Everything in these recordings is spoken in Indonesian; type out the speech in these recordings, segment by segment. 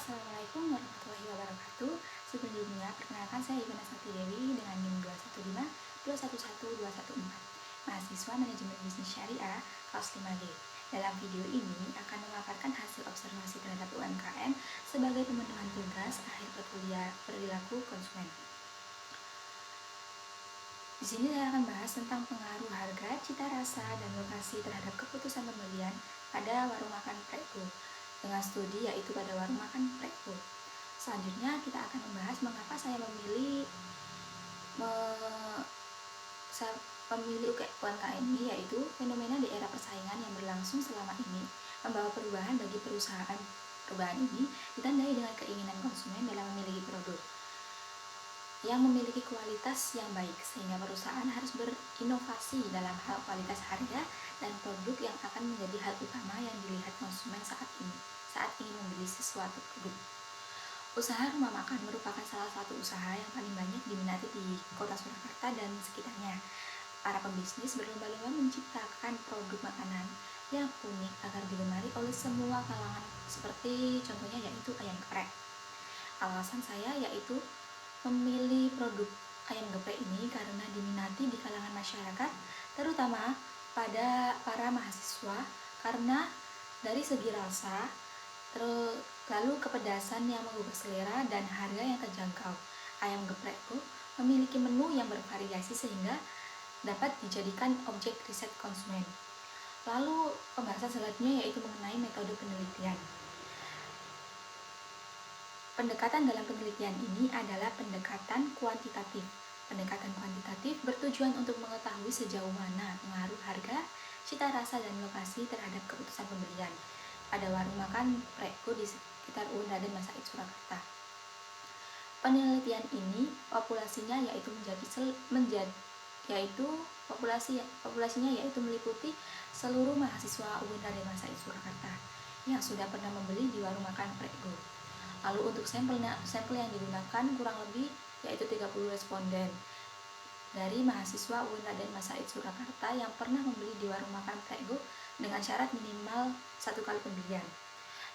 Assalamualaikum warahmatullahi wabarakatuh. Sebelumnya, perkenalkan saya Ivana Sakti Dewi dengan NIM 215211214, mahasiswa Manajemen Bisnis Syariah kelas 5D. Dalam video ini akan memaparkan hasil observasi terhadap UMKM sebagai pemenuhan tugas akhir perkuliah perilaku konsumen. Di sini saya akan bahas tentang pengaruh harga, cita rasa, dan lokasi terhadap keputusan pembelian pada warung makan Prego dengan studi yaitu pada warung makan Prego. Selanjutnya kita akan membahas mengapa saya memilih UMKM ini, yaitu fenomena di era persaingan yang berlangsung selama ini membawa perubahan bagi perusahaan. Perubahan ini ditandai dengan keinginan konsumen dalam memiliki produk yang memiliki kualitas yang baik, sehingga perusahaan harus berinovasi dalam hal kualitas harga dan produk yang akan menjadi hal utama yang dilihat konsumen saat ingin membeli sesuatu produk. Usaha rumah makan merupakan salah satu usaha yang paling banyak diminati di kota Surakarta dan sekitarnya. Para pembisnis berlomba-lomba menciptakan produk makanan yang unik agar digemari oleh semua kalangan, seperti contohnya yaitu ayam geprek. Alasan saya yaitu memilih produk ayam geprek ini karena diminati di kalangan masyarakat, terutama pada para mahasiswa, karena dari segi rasa, lalu kepedasan yang menggugah selera dan harga yang terjangkau. Ayam geprek memiliki menu yang bervariasi sehingga dapat dijadikan objek riset konsumen. Lalu pembahasan selanjutnya yaitu mengenai metode penelitian. Pendekatan dalam penelitian ini adalah pendekatan kuantitatif. Pendekatan kuantitatif bertujuan untuk mengetahui sejauh mana pengaruh harga, cita rasa, dan lokasi terhadap keputusan pembelian pada warung makan Prego di sekitar UUN Raden Mas Said Surakarta. Penelitian ini populasinya meliputi seluruh mahasiswa UUN Raden Mas Said Surakarta yang sudah pernah membeli di warung makan Prego. Lalu untuk sampel yang digunakan kurang lebih yaitu 30 responden dari mahasiswa UUN Raden Mas Said Surakarta yang pernah membeli di warung makan Prego dengan syarat minimal 1 kali pembelian.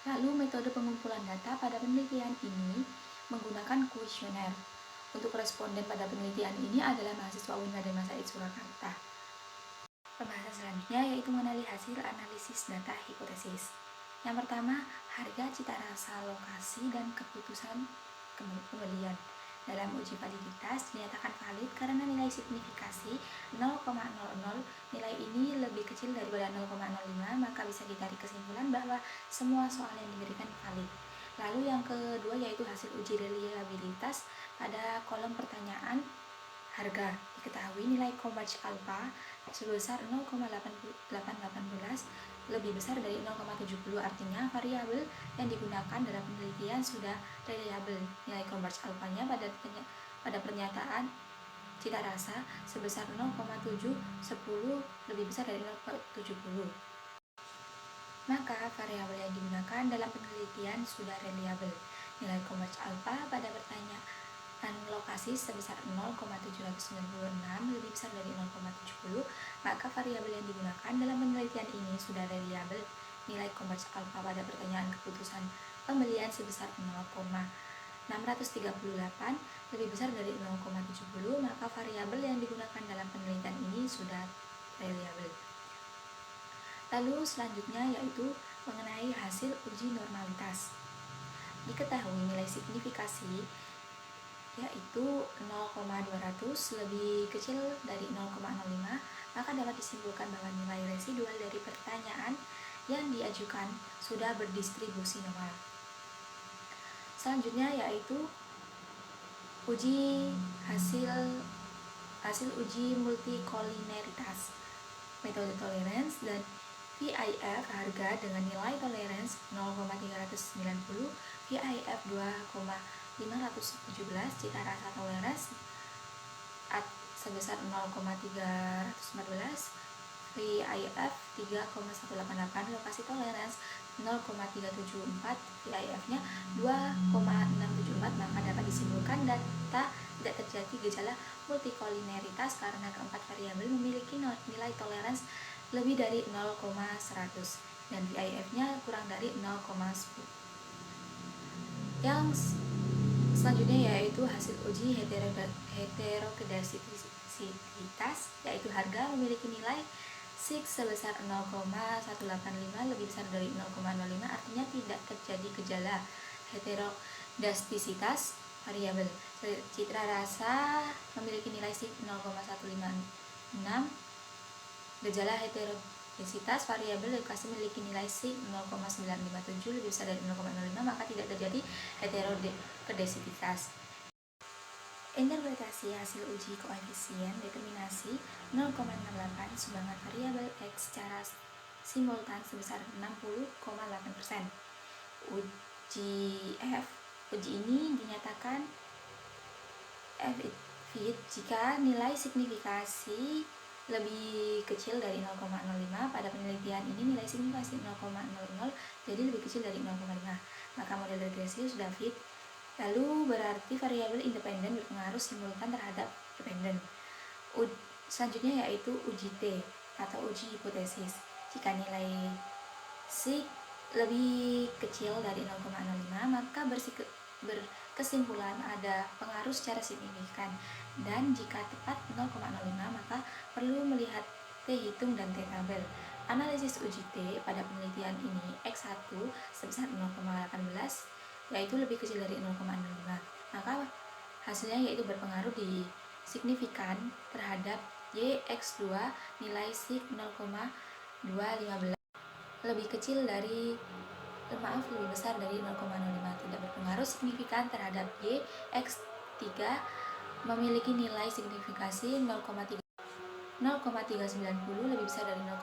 Lalu metode pengumpulan data pada penelitian ini menggunakan kuesioner. Untuk responden pada penelitian ini adalah mahasiswa UUN Raden Mas Said Surakarta. Pembahasan selanjutnya yaitu mengenai hasil analisis data hipotesis. Yang pertama, harga, cita rasa, lokasi, dan keputusan pembelian. Dalam uji validitas dinyatakan valid karena nilai signifikasi 0,00. Nilai ini lebih kecil daripada 0,05, maka bisa ditarik kesimpulan bahwa semua soal yang diberikan valid. Lalu yang kedua yaitu hasil uji reliabilitas. Pada kolom pertanyaan harga diketahui nilai Converge alpha sebesar 0,818 lebih besar dari 0,70, artinya variabel yang digunakan dalam penelitian sudah reliable. Nilai Converge alpha-nya pada pernyataan cita rasa sebesar 0,710 lebih besar dari 0,70, maka variabel yang digunakan dalam penelitian sudah reliable. Nilai Converge alpha pada pertanyaan lokasi sebesar 0,796 lebih besar dari 0,70, maka variabel yang digunakan dalam penelitian ini sudah reliable. Nilai Converge alpha pada pertanyaan keputusan pembelian sebesar 0,638 lebih besar dari 0,70, maka variabel yang digunakan dalam penelitian ini sudah reliable. Lalu selanjutnya yaitu mengenai hasil uji normalitas. Diketahui nilai signifikasi yaitu 0,200 lebih kecil dari 0,05, maka dapat disimpulkan bahwa nilai residual dari pertanyaan yang diajukan sudah berdistribusi normal. Selanjutnya yaitu hasil uji multikolineritas, metode tolerance dan VIF harga dengan nilai tolerance 0,390, VIF 2,517, cita rasa tolerance sebesar 0,314, VIF 3,188, lokasi tolerance 0,374, VIF-nya 2,674, maka dapat disimpulkan data tidak terjadi gejala multikolineritas karena keempat variabel memiliki nilai tolerance lebih dari 0,100 dan VIF-nya kurang dari 0,10. Yang selanjutnya yaitu hasil uji heterogeneisitas, yaitu harga memiliki nilai sig sebesar 0,185 lebih besar dari 0,05, artinya tidak terjadi gejala heterodastisitas variabel. Citra rasa memiliki nilai sig 0,156, gejala heterodastisitas variabel lokasi memiliki nilai sig 0,957 lebih besar dari 0,05, maka tidak terjadi heterodastisitas. Interpretasi hasil uji koefisien determinasi 0,68 sumbangan variabel X secara simultan sebesar 60,8%. Uji ini dinyatakan fit jika nilai signifikasi lebih kecil dari 0,05. Pada penelitian ini nilai signifikasi 0,00 jadi lebih kecil dari 0,5, maka model regresi sudah fit. Lalu berarti variabel independen berpengaruh simultan terhadap dependen. Selanjutnya yaitu uji T atau uji hipotesis. Jika nilai sig lebih kecil dari 0,05, maka berkesimpulan ada pengaruh secara signifikan, dan jika tepat 0,05 maka perlu melihat T hitung dan T tabel. Analisis uji T pada penelitian ini X1 sebesar 0,18 yaitu lebih kecil dari 0,05, maka hasilnya yaitu berpengaruh di signifikan terhadap YX2 nilai sig 0,215 lebih kecil dari lebih besar dari 0,05, tidak berpengaruh signifikan terhadap YX3 memiliki nilai signifikasi 0,390 lebih besar dari 0,05,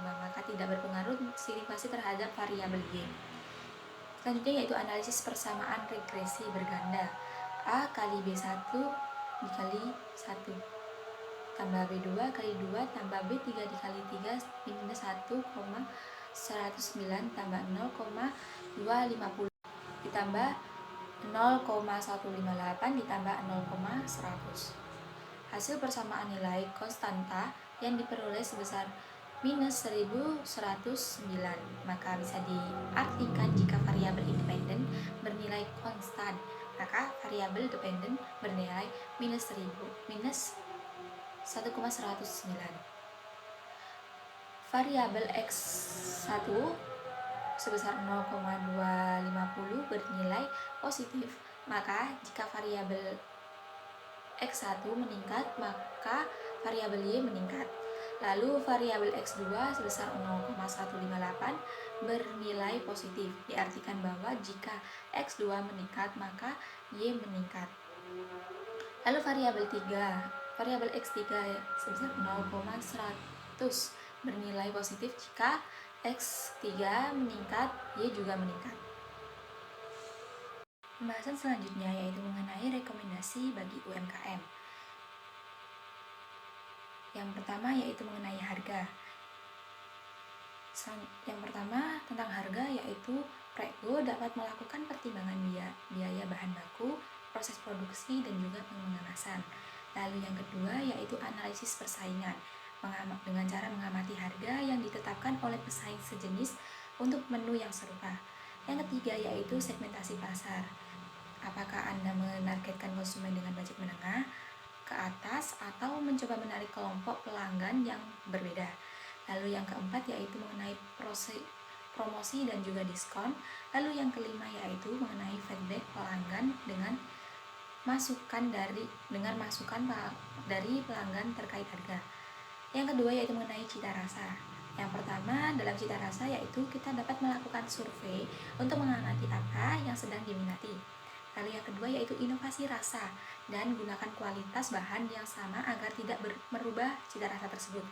maka tidak berpengaruh signifikasi terhadap variabel Y. Selanjutnya yaitu analisis persamaan regresi berganda. A kali B1 dikali 1 tambah B2 kali 2 tambah B3 dikali 3 minus 1,109 tambah 0,250 ditambah 0,158 ditambah 0,100. Hasil persamaan nilai konstanta yang diperoleh sebesar minus 1109, maka bisa diartikan jika variabel independen bernilai konstan, maka variabel dependen bernilai minus 1,109. Variabel X1 sebesar 0,250 bernilai positif, maka jika variabel X1 meningkat maka variabel Y meningkat. Lalu variabel X2 sebesar 0,158 bernilai positif, diartikan bahwa jika X2 meningkat maka Y meningkat. Lalu variabel X3 sebesar 0,100 bernilai positif jika X3 meningkat, Y juga meningkat. Pembahasan selanjutnya yaitu mengenai rekomendasi bagi UMKM. Yang pertama yaitu mengenai harga. Yang pertama tentang harga yaitu Prego dapat melakukan pertimbangan biaya bahan baku, proses produksi, dan juga pengemasan. Lalu yang kedua yaitu analisis persaingan dengan cara mengamati harga yang ditetapkan oleh pesaing sejenis untuk menu yang serupa. Yang ketiga yaitu segmentasi pasar. Apakah Anda menargetkan konsumen dengan budget menengah ke atas atau mencoba menarik kelompok pelanggan yang berbeda. Lalu yang keempat yaitu mengenai promosi dan juga diskon. Lalu yang kelima yaitu mengenai feedback pelanggan dengan masukan dari pelanggan terkait harga. Yang kedua yaitu mengenai cita rasa. Yang pertama dalam cita rasa yaitu kita dapat melakukan survei untuk mengamati apa yang sedang diminati. Lalu yang kedua yaitu inovasi rasa dan gunakan kualitas bahan yang sama agar tidak merubah cita rasa tersebut.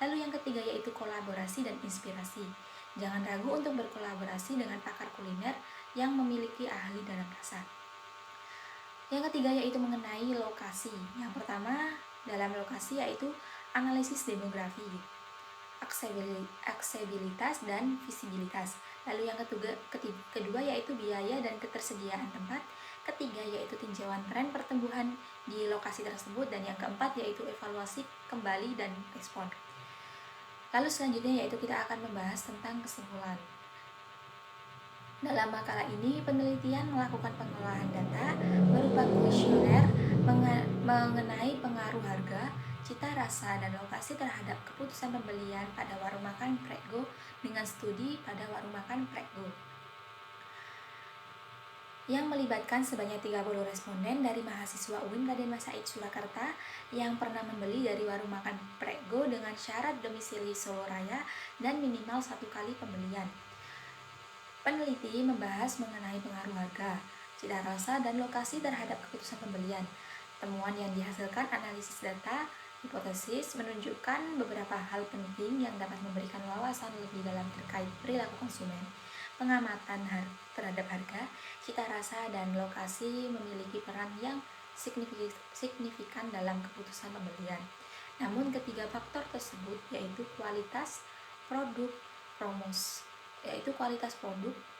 Lalu yang ketiga yaitu kolaborasi dan inspirasi. Jangan ragu untuk berkolaborasi dengan pakar kuliner yang memiliki ahli dalam rasa. Yang ketiga yaitu mengenai lokasi. Yang pertama dalam lokasi yaitu analisis demografi, aksesibilitas dan visibilitas. Lalu yang kedua yaitu biaya dan ketersediaan tempat. Ketiga yaitu tinjauan tren pertumbuhan di lokasi tersebut, dan yang keempat yaitu evaluasi kembali dan respon. Lalu selanjutnya yaitu kita akan membahas tentang kesimpulan. Dalam makalah ini, penelitian melakukan pengolahan data berupa kuesioner mengenai pengaruh harga, cita rasa, dan lokasi terhadap keputusan pembelian pada warung makan Prego dengan studi pada warung makan Prego yang melibatkan sebanyak 30 responden dari mahasiswa UIN Raden Mas Said Surakarta yang pernah membeli dari warung makan Prego dengan syarat domisili Solo Raya dan minimal 1 kali pembelian. Peneliti membahas mengenai pengaruh harga, cita rasa, dan lokasi terhadap keputusan pembelian. Temuan yang dihasilkan analisis data hipotesis menunjukkan beberapa hal penting yang dapat memberikan wawasan lebih dalam terkait perilaku konsumen. Pengamatan terhadap harga, cita rasa, dan lokasi memiliki peran yang signifikan dalam keputusan pembelian. Namun ketiga faktor tersebut yaitu kualitas produk,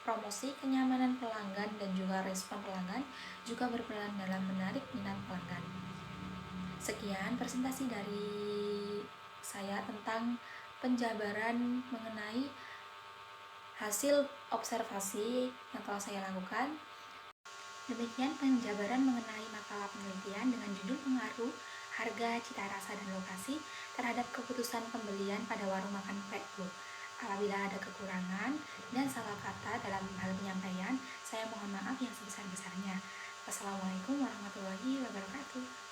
promosi, kenyamanan pelanggan, dan juga respon pelanggan juga berperan dalam menarik minat pelanggan. Sekian presentasi dari saya tentang penjabaran mengenai hasil observasi yang telah saya lakukan. Demikian penjabaran mengenai makalah penelitian dengan judul pengaruh harga, cita rasa, dan lokasi terhadap keputusan pembelian pada warung makan Prego. Apabila ada kekurangan dan salah kata dalam hal penyampaian, saya mohon maaf yang sebesar-besarnya. Wassalamualaikum warahmatullahi wabarakatuh.